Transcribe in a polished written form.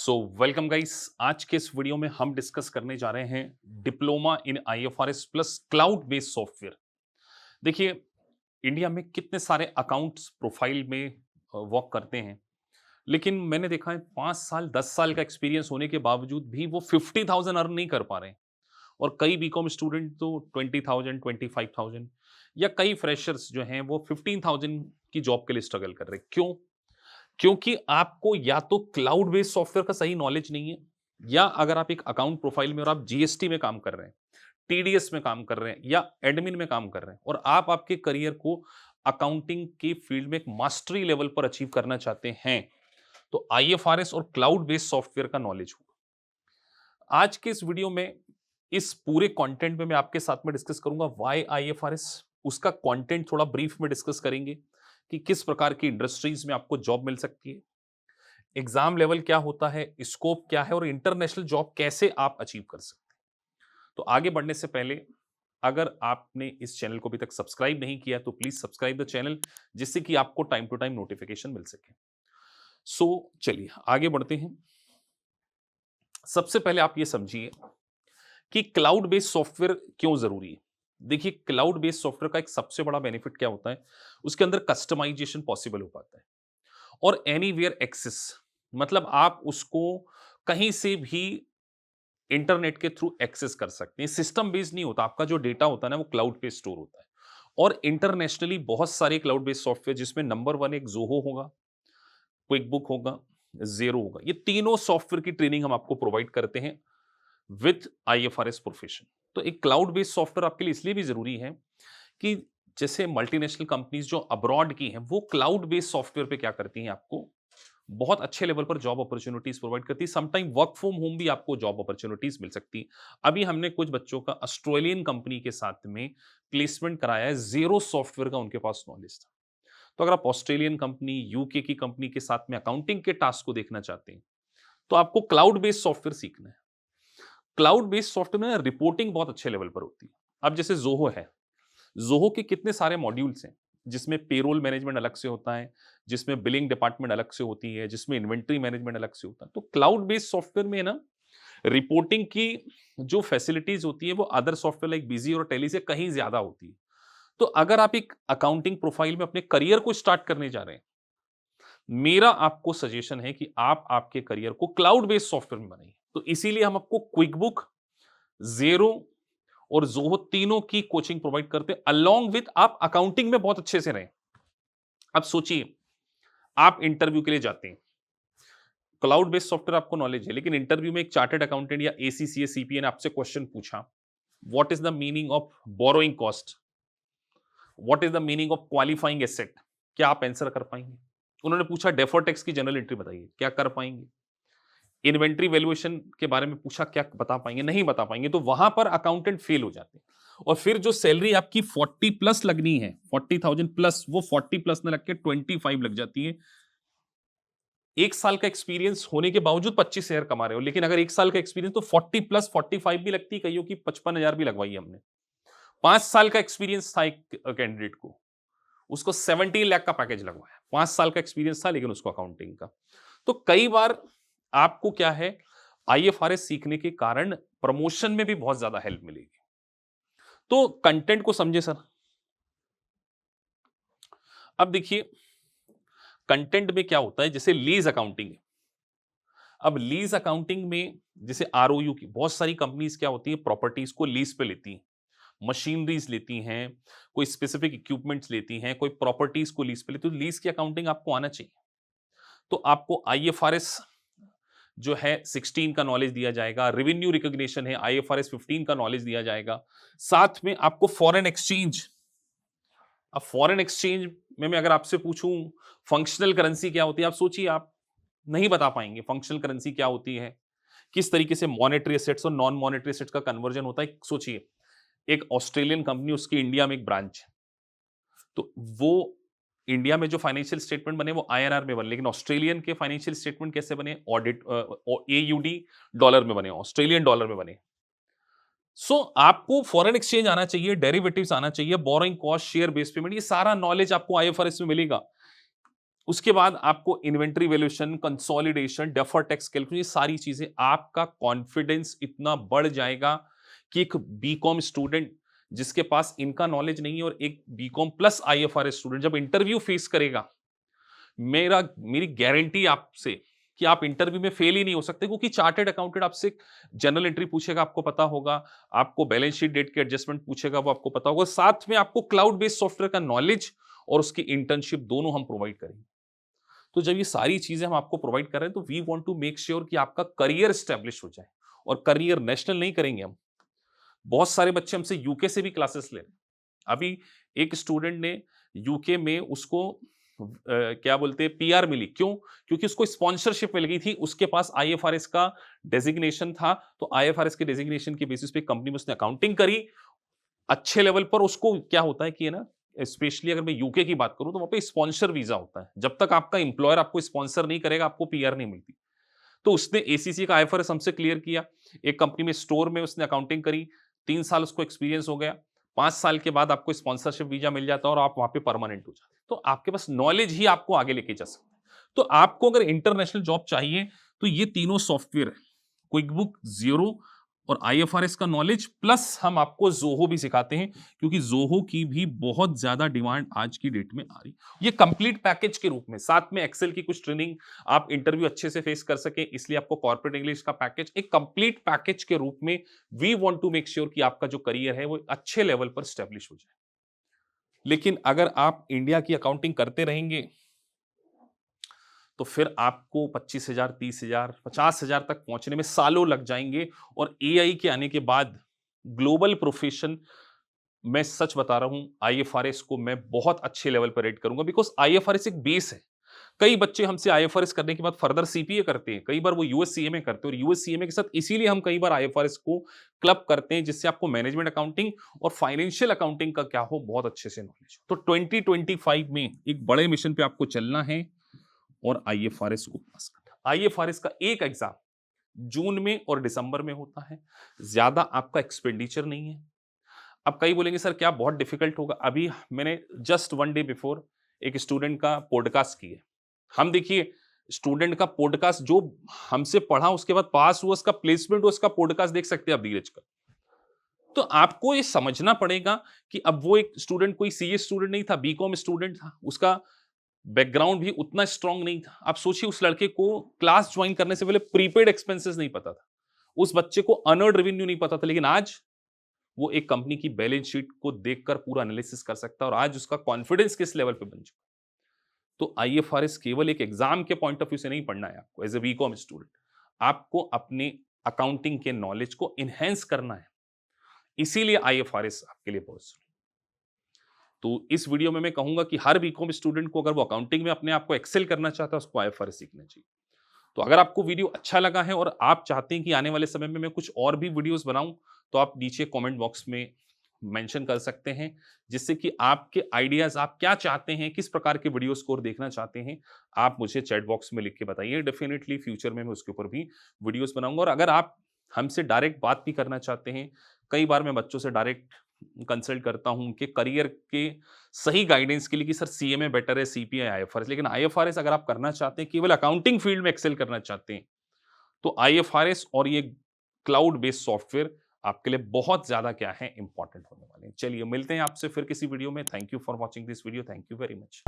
So welcome guys. आज के इस वीडियो में हम डिस्कस करने जा रहे हैं diploma in IFRS plus cloud based software. देखिए, इंडिया में कितने सारे अकाउंट्स प्रोफाइल में वर्क करते हैं, लेकिन मैंने देखा है 5 साल 10 साल का एक्सपीरियंस होने के बावजूद भी वो 50,000 अर्न नहीं कर पा रहे हैं। और कई बीकॉम स्टूडेंट तो 20,000 25,000 या कई फ्रेशर्स जो हैं वो 15,000 की जॉब के लिए स्ट्रगल कर रहे हैं। क्यों? क्योंकि आपको या तो क्लाउड बेस्ड सॉफ्टवेयर का सही नॉलेज नहीं है, या अगर आप एक अकाउंट प्रोफाइल में और आप जीएसटी में काम कर रहे हैं, टीडीएस में काम कर रहे हैं या एडमिन में काम कर रहे हैं और आप आपके करियर को अकाउंटिंग के फील्ड में एक मास्टरी लेवल पर अचीव करना चाहते हैं, तो आईएफआरएस और क्लाउड बेस्ड सॉफ्टवेयर का नॉलेज होगा। आज के इस वीडियो में इस पूरे कंटेंट में मैं आपके साथ में डिस्कस करूंगा व्हाई आईएफआरएस, उसका कंटेंट थोड़ा ब्रीफ में डिस्कस करेंगे कि किस प्रकार की इंडस्ट्रीज में आपको जॉब मिल सकती है, एग्जाम लेवल क्या होता है, स्कोप क्या है और इंटरनेशनल जॉब कैसे आप अचीव कर सकते हैं। तो आगे बढ़ने से पहले अगर आपने इस चैनल को अभी तक सब्सक्राइब नहीं किया तो प्लीज सब्सक्राइब द चैनल, जिससे कि आपको टाइम टू टाइम नोटिफिकेशन मिल सके। चलिए आगे बढ़ते हैं। सबसे पहले आप ये समझिए कि क्लाउड बेस्ड सॉफ्टवेयर क्यों जरूरी है। देखिए, क्लाउड बेस्ड सॉफ्टवेयर का एक सबसे बड़ा बेनिफिट क्या होता है, उसके अंदर कस्टमाइजेशन पॉसिबल हो पाता है और एनीवेयर एक्सेस, मतलब आप उसको कहीं से भी इंटरनेट के थ्रू एक्सेस कर सकते हैं। सिस्टम बेस्ड नहीं होता, आपका जो डेटा होता है ना वो क्लाउड पे स्टोर होता है। और इंटरनेशनली बहुत सारे क्लाउड बेस्ड सॉफ्टवेयर, जिसमें नंबर वन एक जोहो होगा, क्विक बुक होगा, ज़ेरो होगा। ये तीनों सॉफ्टवेयर की ट्रेनिंग हम आपको प्रोवाइड करते हैं विद आईएफआरएस प्रोफेशन। तो एक क्लाउड बेस्ड सॉफ्टवेयर आपके लिए इसलिए भी जरूरी है कि जैसे मल्टीनेशनल कंपनीज जो अब्रॉड की हैं, वो क्लाउड बेस्ड सॉफ्टवेयर पे क्या करती हैं, आपको बहुत अच्छे लेवल पर जॉब अपॉर्चुनिटीज प्रोवाइड करती है। समटाइम वर्क फ्रॉम होम भी आपको जॉब अपॉर्चुनिटीज मिल सकती है। अभी हमने कुछ बच्चों का ऑस्ट्रेलियन कंपनी के साथ में प्लेसमेंट कराया है, ज़ीरो सॉफ्टवेयर का उनके पास नॉलेज था। तो अगर आप ऑस्ट्रेलियन कंपनी, यूके की कंपनी के साथ में अकाउंटिंग के टास्क को देखना चाहते हैं, तो आपको क्लाउड बेस्ड सॉफ्टवेयर सीखना है। क्लाउड बेस्ड सॉफ्टवेयर में रिपोर्टिंग बहुत अच्छे लेवल पर होती है। अब जैसे जोहो है, जोहो के कितने सारे मॉड्यूल्स हैं, जिसमें पेरोल मैनेजमेंट अलग से होता है, जिसमें बिलिंग डिपार्टमेंट अलग से होती है, जिसमें इन्वेंट्री मैनेजमेंट अलग से होता है। तो क्लाउड बेस्ड सॉफ्टवेयर में ना रिपोर्टिंग की जो फैसिलिटीज होती है वो अदर सॉफ्टवेयर लाइक बिजी और टेली से कहीं ज्यादा होती है। तो अगर आप एक अकाउंटिंग प्रोफाइल में अपने करियर को स्टार्ट करने जा रहे हैं, मेरा आपको सजेशन है कि आप आपके करियर को क्लाउड बेस्ड सॉफ्टवेयर में बनाइए। तो इसीलिए हम आपको क्विक बुक, ज़ेरो और ज़ोहो तीनों की कोचिंग प्रोवाइड करते हैं, अलोंग विथ आप अकाउंटिंग में बहुत अच्छे से रहें। अब सोचिए, आप इंटरव्यू के लिए जाते हैं, क्लाउड बेस्ड सॉफ्टवेयर आपको नॉलेज है, लेकिन इंटरव्यू में एक चार्टर्ड अकाउंटेंट या एसीसीए सीपीए ने आपसे क्वेश्चन पूछा, what is the meaning of borrowing cost, what is the meaning of qualifying asset, क्या आप आंसर कर पाएंगे? उन्होंने पूछा डेफर टैक्स की जनरल एंट्री बताइए, क्या कर पाएंगे? इन्वेंट्री वैल्यूएशन के बारे में पूछा, क्या बता पाएंगे? नहीं बता पाएंगे। तो वहां पर अकाउंटेंट फेल हो जाते हैं। और फिर जो सैलरी आपकी 40 प्लस लगनी है, 40,000 प्लस, वो 40 प्लस न लग के 25 लग जाती है। 1 साल का एक्सपीरियंस होने के बावजूद 25,000 कमा रहे हो, लेकिन अगर 1 साल का एक्सपीरियंस तो 40 प्लस 45 भी लगती, कईयों की 55,000 भी लगवाई हमने। 5 साल का एक्सपीरियंस था एक कैंडिडेट को, उसको 17 लाख का पैकेज लगवाया। 5 साल का एक्सपीरियंस था लेकिन उसको अकाउंटिंग का। तो कई बार आपको क्या है, आईएफआरएस सीखने के कारण प्रमोशन में भी बहुत ज्यादा हेल्प मिलेगी। तो कंटेंट को समझे सर। अब देखिए, कंटेंट में क्या होता है, जैसे लीज अकाउंटिंग है। अब लीज अकाउंटिंग में जैसे आरओयू की बहुत सारी कंपनीज क्या होती है, प्रॉपर्टीज को लीज पे लेती हैं, मशीनरीज लेती हैं, कोई स्पेसिफिक इक्विपमेंट्स लेती हैं, कोई प्रॉपर्टीज को लीज पे लेती है। तो लीज की अकाउंटिंग आपको आना चाहिए। तो आपको आईएफआरएस जो है 16 का नॉलेज दिया जाएगा, रेवेन्यू रिकॉग्निशन है आईएफआरएस 15 का नॉलेज दिया जाएगा। साथ में आपको फॉरेन एक्सचेंज, अब फॉरेन एक्सचेंज में मैं अगर आपसे पूछूं फंक्शनल करेंसी क्या होती है, आप सोचिए, आप नहीं बता पाएंगे फंक्शनल करेंसी क्या होती है, किस तरीके से मॉनेटरी एसेट्स और नॉन मॉनेटरी एसेट्स का कन्वर्जन होता है। सोचिए, एक ऑस्ट्रेलियन कंपनी, उसकी इंडिया में एक ब्रांच, तो वो इंडिया में जो फाइनेंशियल स्टेटमेंट बने वो आईएनआर में बने, लेकिन ऑस्ट्रेलियन के फाइनेंशियल स्टेटमेंट कैसे बने, ऑडिट एयूडी डॉलर में बने, ऑस्ट्रेलियन डॉलर में बने। आपको फॉरेन एक्सचेंज आना चाहिए, डेरिवेटिव्स आना चाहिए, borrowing cost, share based payment, ये सारा नॉलेज आपको आईएफआरएस में मिलेगा। उसके बाद आपको inventory valuation, consolidation, deferred tax calculation, ये सारी चीजें, आपका कॉन्फिडेंस इतना बढ़ जाएगा कि एक बीकॉम स्टूडेंट जिसके पास इनका नॉलेज नहीं है और एक बीकॉम प्लस आईएफआरएस स्टूडेंट जब इंटरव्यू फेस करेगा, मेरी गारंटी आपसे कि आप इंटरव्यू में फेल ही नहीं हो सकते, क्योंकि चार्टर्ड अकाउंटेंट आपसे जनरल एंट्री पूछेगा, आपको पता होगा, आपको बैलेंस शीट डेट के एडजस्टमेंट पूछेगा, वो आपको पता होगा, साथ में आपको क्लाउड बेस्ड सॉफ्टवेयर का नॉलेज और उसकी इंटर्नशिप दोनों हम प्रोवाइड करेंगे। तो जब ये सारी चीजें हम आपको प्रोवाइड कर रहे हैं, तो we want to make sure कि आपका करियर स्टैब्लिश हो जाए। और करियर नेशनल नहीं करेंगे हम, बहुत सारे बच्चे हमसे यूके से भी क्लासेस ले रहे हैं। अभी एक स्टूडेंट ने यूके में उसको क्या बोलते हैं पीआर मिली, क्यों? क्योंकि उसको स्पॉन्सरशिप मिल गई थी, उसके पास आईएफआरएस का डेजिग्नेशन था, तो आईएफआरएस के डेजिग्नेशन के बेसिस पे कंपनी में उसने अकाउंटिंग करी अच्छे लेवल पर। उसको क्या होता है कि है ना, स्पेशली अगर मैं यूके की बात करूं तो वहां पे स्पॉन्सर वीजा होता है, जब तक आपका एम्प्लॉयर आपको स्पॉन्सर नहीं करेगा आपको पीआर नहीं मिलती। तो उसने एसीसी का आईएफआरएस हमसे क्लियर किया, एक कंपनी में स्टोर में उसने अकाउंटिंग करी, 3 साल उसको एक्सपीरियंस हो गया, 5 साल के बाद आपको स्पॉन्सरशिप वीजा मिल जाता है और आप वहां पे परमानेंट हो जाते हैं। तो आपके पास नॉलेज ही आपको आगे लेके जा सकता है। तो आपको अगर इंटरनेशनल जॉब चाहिए तो ये तीनों सॉफ्टवेयर है, क्विक बुक, जीरो और आईएफआरएस का नॉलेज, प्लस हम आपको जोहो भी सिखाते हैं, क्योंकि जोहो की भी बहुत ज्यादा डिमांड आज की डेट में आ रही है। ये कंप्लीट पैकेज के रूप में, साथ में एक्सेल की कुछ ट्रेनिंग, आप इंटरव्यू अच्छे से फेस कर सके, इसलिए आपको कॉर्पोरेट इंग्लिश का पैकेज, एक कंप्लीट पैकेज के रूप में we want to make sure कि आपका जो करियर है वो अच्छे लेवल पर स्टैब्लिश हो जाए। लेकिन अगर आप इंडिया की अकाउंटिंग करते रहेंगे तो फिर आपको 25,000, 30,000, 50,000 तक पहुंचने में सालों लग जाएंगे। और एआई के आने के बाद ग्लोबल प्रोफेशन, मैं सच बता रहा हूं, आईएफआरएस को मैं बहुत अच्छे लेवल पर रेट करूंगा, बिकॉज आईएफआरएस एक बेस है। कई बच्चे हमसे आईएफआरएस करने के बाद फर्दर सीपीए करते हैं, कई बार वो यूएससीएमए करते हैं, और यूएससीएमए के साथ इसीलिए हम कई बार आईएफआरएस को क्लब करते हैं, जिससे आपको मैनेजमेंट अकाउंटिंग और फाइनेंशियल अकाउंटिंग का क्या हो, बहुत अच्छे से नॉलेज हो। तो 2025 में एक बड़े मिशन पे आपको चलना है और आईएफआरएस को पास करना। आईएफआरएस का एक एग्जाम जून में और दिसंबर में होता है, ज्यादा आपका एक्सपेंडिचर नहीं है। अब कई बोलेंगे सर क्या बहुत डिफिकल्ट होगा? अभी मैंने जस्ट 1 डे बिफोर एक स्टूडेंट का पॉडकास्ट किए। हम देखिए, स्टूडेंट का पॉडकास्ट जो हमसे पढ़ा उसके बाद पास हुआ, उसका प्लेसमेंट हुआ, उसका पॉडकास्ट देख सकते हैं आप धीरज का। तो आपको ये समझना पड़ेगा कि अब वो एक स्टूडेंट कोई सीए स्टूडेंट नहीं था, बीकॉम स्टूडेंट था, उसका बैकग्राउंड भी उतना स्ट्रांग नहीं था। आप सोचिए उस लड़के को क्लास ज्वाइन करने से पहले प्रीपेड एक्सपेंसेस नहीं पता था, उस बच्चे को अनअर्न्ड रेवेन्यू नहीं पता था, लेकिन आज वो एक कंपनी की बैलेंस शीट को देखकर पूरा एनालिसिस कर सकता है और आज उसका कॉन्फिडेंस किस लेवल पे बन चुका है। तो आईएफआरएस केवल एक एग्जाम के पॉइंट ऑफ व्यू से नहीं पढ़ना है आपको एज ए बीकॉम स्टूडेंट, आपको अपने अकाउंटिंग के नॉलेज को इनहेंस करना है, इसीलिए आईएफआरएस आपके लिए बहुत जरूरी है। तो इस वीडियो में मैं कहूंगा कि हर बीकॉम स्टूडेंट को अगर वो अकाउंटिंग में अपने आप को एक्सेल करना चाहता है, उसको आईएफआरएस सीखना चाहिए। तो अगर आपको वीडियो अच्छा लगा है और आप चाहते हैं कि आने वाले समय में मैं कुछ और भी वीडियोस बनाऊं, तो आप नीचे कमेंट बॉक्स में मेंशन कर सकते हैं, जिससे कि आपके आइडियाज, आप क्या चाहते हैं, किस प्रकार के वीडियोस को और देखना चाहते हैं, आप मुझे चैट बॉक्स में लिख के बताइए। डेफिनेटली फ्यूचर में मैं उसके ऊपर भी वीडियोस बनाऊंगा। और अगर आप हमसे डायरेक्ट बात भी करना चाहते हैं, कई बार मैं बच्चों से डायरेक्ट कंसल्ट करता हूं कि करियर के सही गाइडेंस के लिए कि सर सीएमए बेटर है, सीपीए, आईएफआरएस, लेकिन आईएफआरएस अगर आप करना चाहते हैं, केवल अकाउंटिंग फील्ड में एक्सेल करना चाहते हैं, तो आईएफआरएस और ये क्लाउड बेस्ड सॉफ्टवेयर आपके लिए बहुत ज्यादा क्या है, इंपॉर्टेंट होने वाले हैं। चलिए मिलते हैं आपसे फिर किसी वीडियो में। Thank you for watching this video, thank you very much.